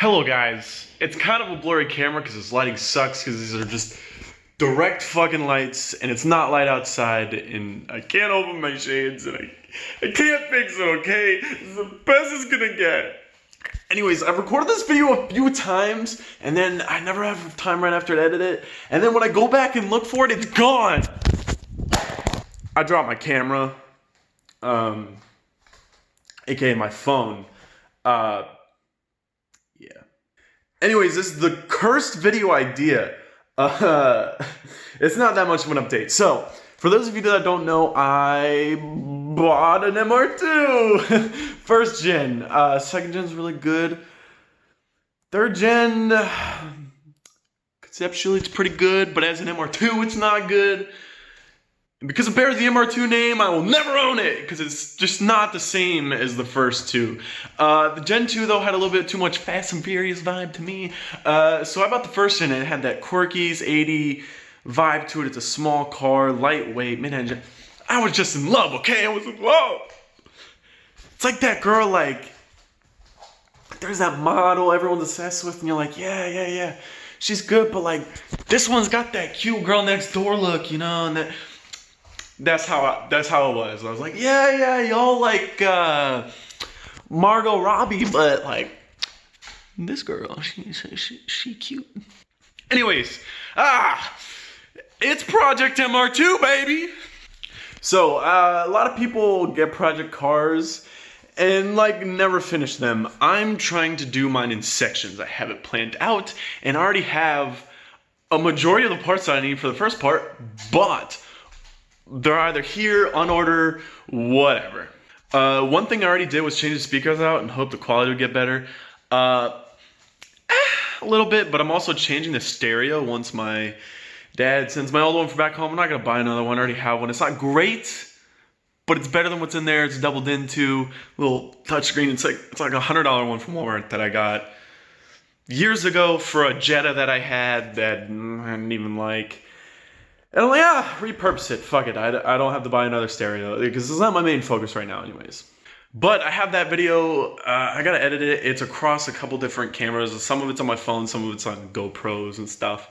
Hello guys, it's kind of a blurry camera because this lighting sucks because these are just direct fucking lights and it's not light outside and I can't open my shades and I can't fix it, okay? This is the best it's gonna get. Anyways, I've recorded this video a few times and then I never have time right after to edit it, and then when I go back and look for it, it's gone. I dropped my camera, aka my phone. Yeah. Anyways, this is the cursed video idea. It's not that much of an update. So, for those of you that don't know, I bought an MR2. First gen. Second gen's really good. Third gen, conceptually it's pretty good, but as an MR2, it's not good. And because it bears the MR2 name, I will never own it, because it's just not the same as the first two. The Gen 2, though, had a little bit too much Fast and Furious vibe to me. So I bought the first gen, and it had that quirky 80 vibe to it. It's a small car, lightweight, mid-engine. I was just in love, okay? I was in love. It's like that girl, like, there's that model everyone's obsessed with, and you're like, yeah. She's good, but, like, this one's got that cute girl next door look, you know, and that's how it was. I was like, yeah, y'all like Margot Robbie, but like this girl, she cute. Anyways, it's Project MR2, baby. So a lot of people get project cars and like never finish them. I'm trying to do mine in sections. I have it planned out and I already have a majority of the parts that I need for the first part, but they're either here, on order, whatever. One thing I already did was change the speakers out and hope the quality would get better. A little bit, but I'm also changing the stereo once my dad sends my old one from back home. I'm not gonna buy another one, I already have one. It's not great, but it's better than what's in there. It's doubled into, little touchscreen. It's like a $100 one from Walmart that I got years ago for a Jetta that I had that I didn't even like. And I'm like, repurpose it, fuck it, I don't have to buy another stereo, because it's not my main focus right now anyways. But I have that video, I gotta edit it, it's across a couple different cameras, some of it's on my phone, some of it's on GoPros and stuff.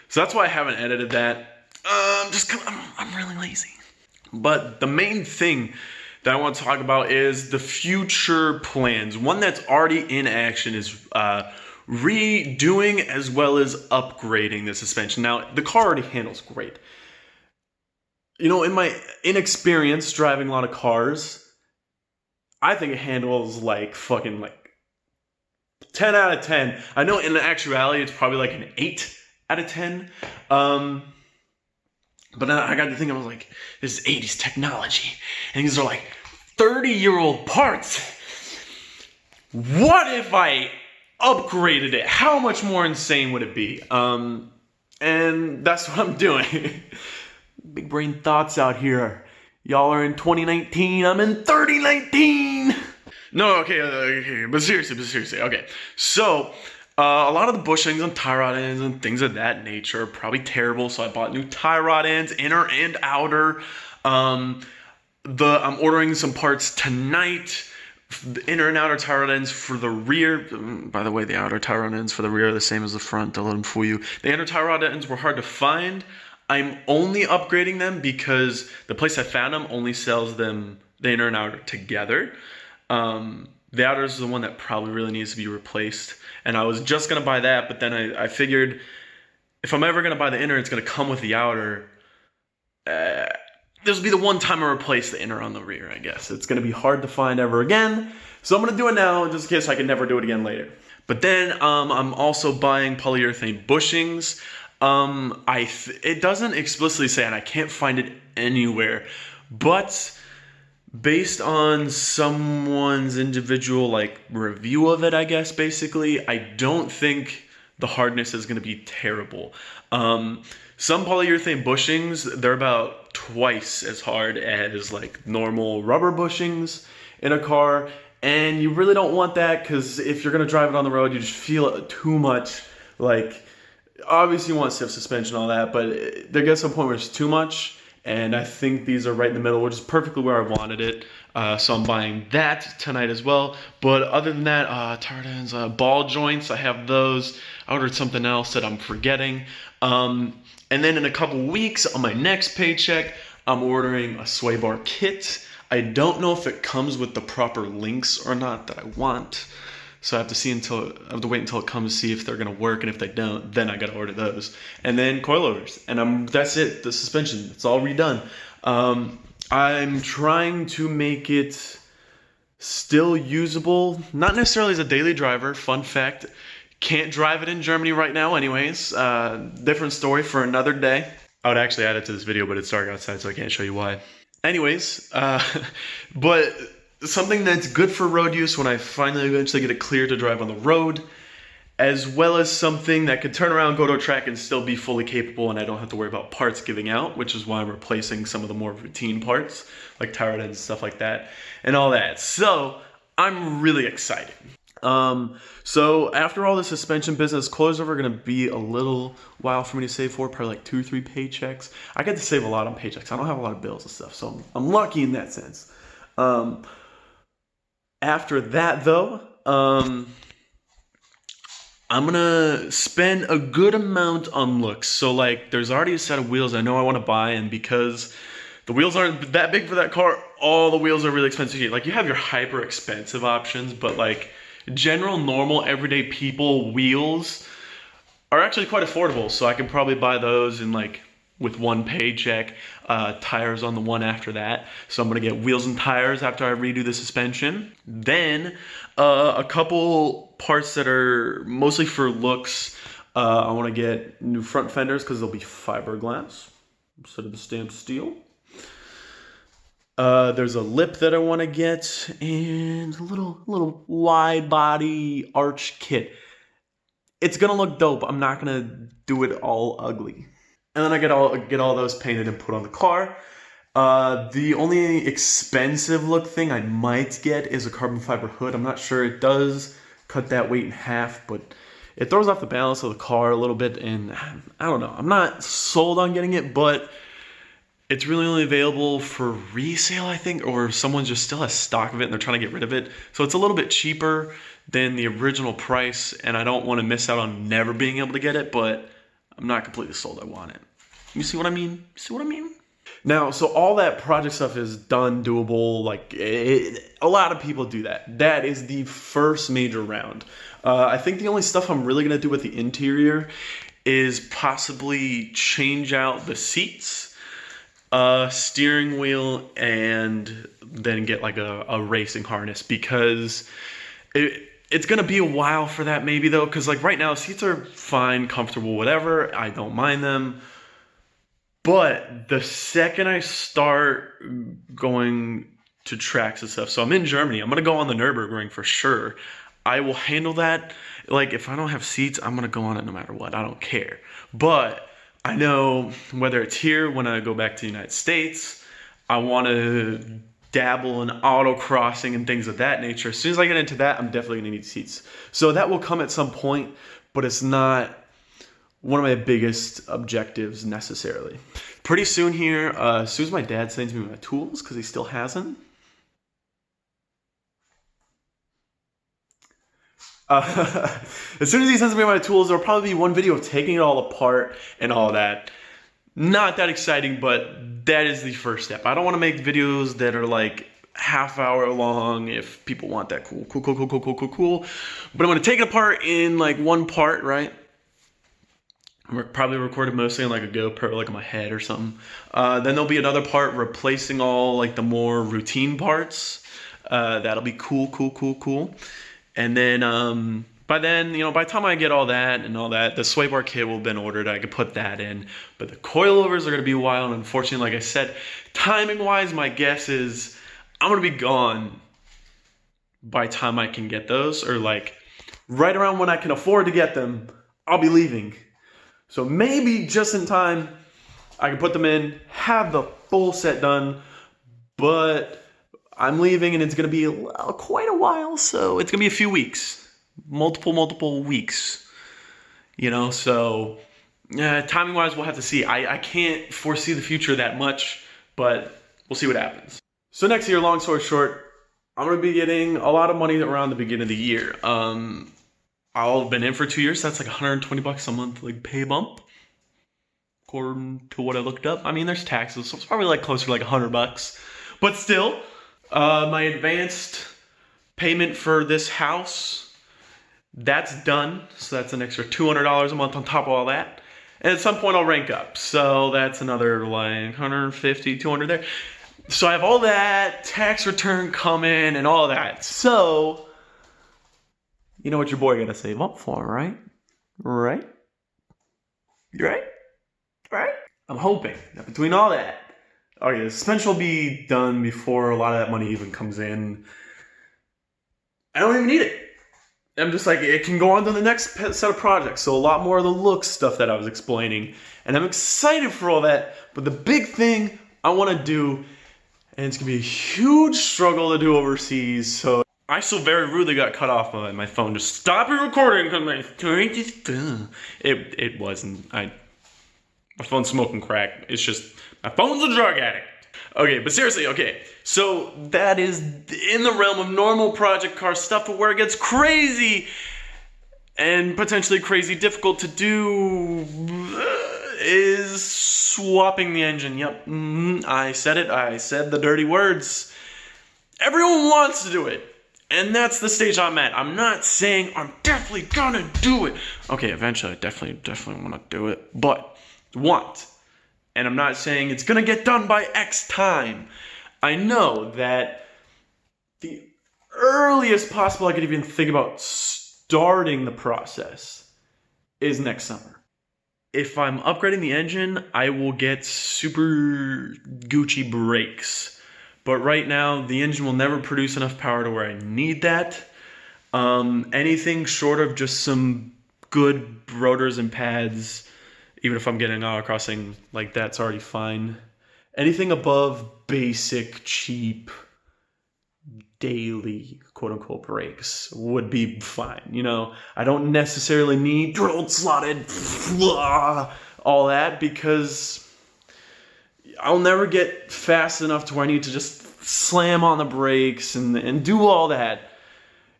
So that's why I haven't edited that, I'm really lazy. But the main thing that I want to talk about is the future plans. One that's already in action is redoing as well as upgrading the suspension. Now, the car already handles great. You know, in my inexperience driving a lot of cars, I think it handles like fucking like 10 out of 10. I know in actuality it's probably like an 8 out of 10. But I got to think, I was like, this is 80s technology. And these are like 30-year-old parts. What if I upgraded it? How much more insane would it be? And that's what I'm doing. Big brain thoughts out here. Y'all are in 2019, I'm in 3019. No, okay, but seriously, okay. So, a lot of the bushings and tie rod ends and things of that nature are probably terrible, so I bought new tie rod ends, inner and outer. I'm ordering some parts tonight. The inner and outer tie rod ends for the rear. By the way, the outer tie rod ends for the rear are the same as the front. Don't let them fool you. The inner tie rod ends were hard to find. I'm only upgrading them because the place I found them only sells them, the inner and outer together. The outer is the one that probably really needs to be replaced. And I was just going to buy that, but then I figured if I'm ever going to buy the inner, it's going to come with the outer. This will be the one time I replace the inner on the rear, I guess. It's going to be hard to find ever again. So I'm going to do it now just in case I can never do it again later. But then I'm also buying polyurethane bushings. It doesn't explicitly say, and I can't find it anywhere, but based on someone's individual like review of it, I guess, basically, I don't think the hardness is going to be terrible. Some polyurethane bushings, they're about twice as hard as like normal rubber bushings in a car, and you really don't want that because if you're going to drive it on the road, you just feel it too much. Like, obviously you want stiff suspension and all that, but there gets to a point where it's too much, and I think these are right in the middle, which is perfectly where I wanted it. So I'm buying that tonight as well. But other than that, tire ends, ball joints, I have those. I ordered something else that I'm forgetting. And then in a couple weeks, on my next paycheck, I'm ordering a sway bar kit. I don't know if it comes with the proper links or not that I want. So I have to wait until it comes to see if they're gonna work, and if they don't, then I gotta order those. And then coilovers, and that's it. The suspension, it's all redone. I'm trying to make it still usable, not necessarily as a daily driver. Fun fact, can't drive it in Germany right now anyways. Different story for another day. I would actually add it to this video, but it's dark outside, so I can't show you why. Anyways, but something that's good for road use when I finally eventually get it cleared to drive on the road, as well as something that could turn around, go to a track, and still be fully capable, and I don't have to worry about parts giving out, which is why I'm replacing some of the more routine parts, like tire ends and stuff like that, and all that. So, I'm really excited. So after all the suspension business, clothes are gonna be a little while for me to save for, probably like 2 or 3 paychecks. I get to save a lot on paychecks. I don't have a lot of bills and stuff, so I'm lucky in that sense. After that though, I'm gonna spend a good amount on looks. So like, there's already a set of wheels I know I wanna buy, and because the wheels aren't that big for that car, all the wheels are really expensive. Like, you have your hyper expensive options, but like general, normal, everyday people wheels are actually quite affordable. So I can probably buy those in like with one paycheck, tires on the one after that. So I'm gonna get wheels and tires after I redo the suspension. Then a couple parts that are mostly for looks. I wanna get new front fenders because they'll be fiberglass instead of the stamped steel. There's a lip that I want to get, and a little wide body arch kit. It's gonna look dope. I'm not gonna do it all ugly. And then I get all those painted and put on the car. The only expensive look thing I might get is a carbon fiber hood. I'm not sure. It does cut that weight in half, but it throws off the balance of the car a little bit, and I don't know. I'm not sold on getting it, but it's really only available for resale, I think, or someone just still has stock of it and they're trying to get rid of it. So it's a little bit cheaper than the original price, and I don't want to miss out on never being able to get it, but I'm not completely sold I want it. You see what I mean? See what I mean? Now, so all that project stuff is done, doable. Like, a lot of people do that. That is the first major round. I think the only stuff I'm really going to do with the interior is possibly change out the seats, steering wheel, and then get like a racing harness, because it's gonna be a while for that maybe though, because like right now seats are fine, comfortable, whatever. I don't mind them, but the second I start going to tracks and stuff, so I'm in Germany, I'm gonna go on the Nürburgring for sure. I will handle that. Like, if I don't have seats, I'm gonna go on it no matter what. I don't care. But I know whether it's here, when I go back to the United States, I want to dabble in autocrossing and things of that nature. As soon as I get into that, I'm definitely going to need seats. So that will come at some point, but it's not one of my biggest objectives necessarily. Pretty soon here, as soon as my dad sends me my tools, because he still hasn't, as soon as he sends me my tools, there'll probably be one video of taking it all apart and all that. Not that exciting, but that is the first step. I don't want to make videos that are like half-hour long if people want that. Cool. But I'm going to take it apart in like one part, right? I'm probably recorded mostly on like a GoPro, like on my head or something. Then there'll be another part replacing all like the more routine parts. That'll be cool. And then by then, you know, by the time I get all that and all that, the sway bar kit will have been ordered. I could put that in. But the coilovers are going to be a while. And unfortunately, like I said, timing-wise, my guess is I'm going to be gone by the time I can get those. Or like right around when I can afford to get them, I'll be leaving. So maybe just in time, I can put them in, have the full set done. But I'm leaving, and it's going to be quite a while, so it's going to be a few weeks. Multiple weeks. You know, so timing-wise, we'll have to see. I can't foresee the future that much. but we'll see what happens. So next year, long story short, I'm going to be getting a lot of money around the beginning of the year. I'll have been in for 2 years. So that's like $120 a month, like pay bump, according to what I looked up. I mean, there's taxes, so it's probably like closer to like $100. But still, my advanced payment for this house, that's done. So that's an extra $200 a month on top of all that. And at some point I'll rank up. So that's another like 150, 200 there. So I have all that tax return coming and all that. So you know what your boy gotta save up for, right? Right? Right? I'm hoping that between all that, okay, the suspension will be done before a lot of that money even comes in. I don't even need it. I'm just like, it can go on to the next set of projects. So a lot more of the look stuff that I was explaining. And I'm excited for all that. But the big thing I want to do, and it's going to be a huge struggle to do overseas. So I so very rudely got cut off by my phone. Just stop your recording because my phone just... It wasn't. My phone's smoking crack. It's just, my phone's a drug addict. Okay, but seriously, okay. So that is in the realm of normal project car stuff, but where it gets crazy and potentially crazy difficult to do is swapping the engine. Yep, I said it. I said the dirty words. Everyone wants to do it. And that's the stage I'm at. I'm not saying I'm definitely gonna do it. Okay, eventually I definitely want to do it, but want. And I'm not saying it's gonna get done by X time. I know that the earliest possible I could even think about starting the process is next summer. If I'm upgrading the engine, I will get super Gucci brakes. But right now, the engine will never produce enough power to where I need that. Anything short of just some good rotors and pads, even if I'm getting autocrossing, like that's already fine. Anything above basic, cheap, daily, quote-unquote, brakes would be fine. You know, I don't necessarily need drilled, slotted, all that, because I'll never get fast enough to where I need to just slam on the brakes and do all that.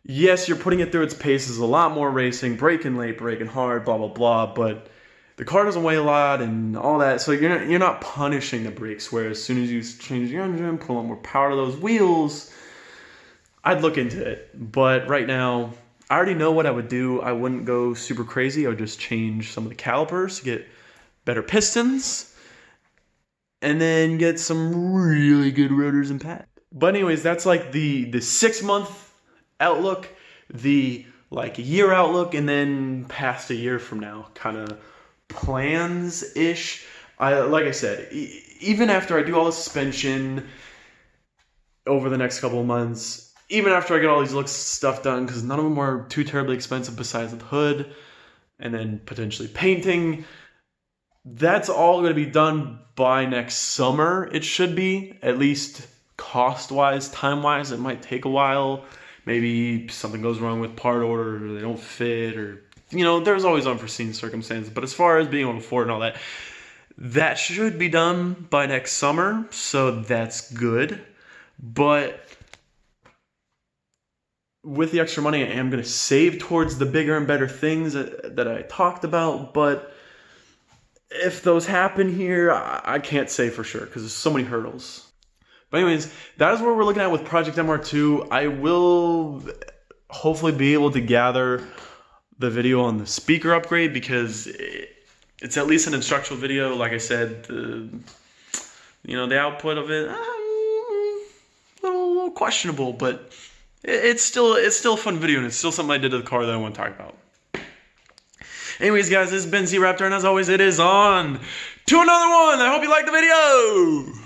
Yes, you're putting it through its paces, a lot more racing, braking late, braking hard, blah, blah, blah, but the car doesn't weigh a lot and all that, so you're not punishing the brakes, whereas as soon as you change your engine, put a lot more power to those wheels, I'd look into it. But right now, I already know what I would do. I wouldn't go super crazy. I would just change some of the calipers to get better pistons, and then get some really good rotors and pads. But anyways, that's like the 6-month outlook, the like year outlook, and then past a year from now, kind of plans-ish. Like I said, even after I do all the suspension over the next couple of months, even after I get all these looks stuff done, because none of them are too terribly expensive besides the hood, and then potentially painting, that's all going to be done by next summer. It should be, at least cost-wise, time-wise. It might take a while. Maybe something goes wrong with part order, or they don't fit, or you know, there's always unforeseen circumstances. But as far as being able to afford and all that, that should be done by next summer, so that's good. But with the extra money, I am going to save towards the bigger and better things that I talked about. But if those happen here, I can't say for sure because there's so many hurdles. But anyways, that is what we're looking at with Project MR2. I will hopefully be able to gather the video on the speaker upgrade because it's at least an instructional video. Like I said, the output of it, a little questionable, but it's still a fun video, and it's still something I did to the car that I want to talk about. Anyways, guys, this has been Z-Raptor, and as always, it is on to another one. I hope you liked the video.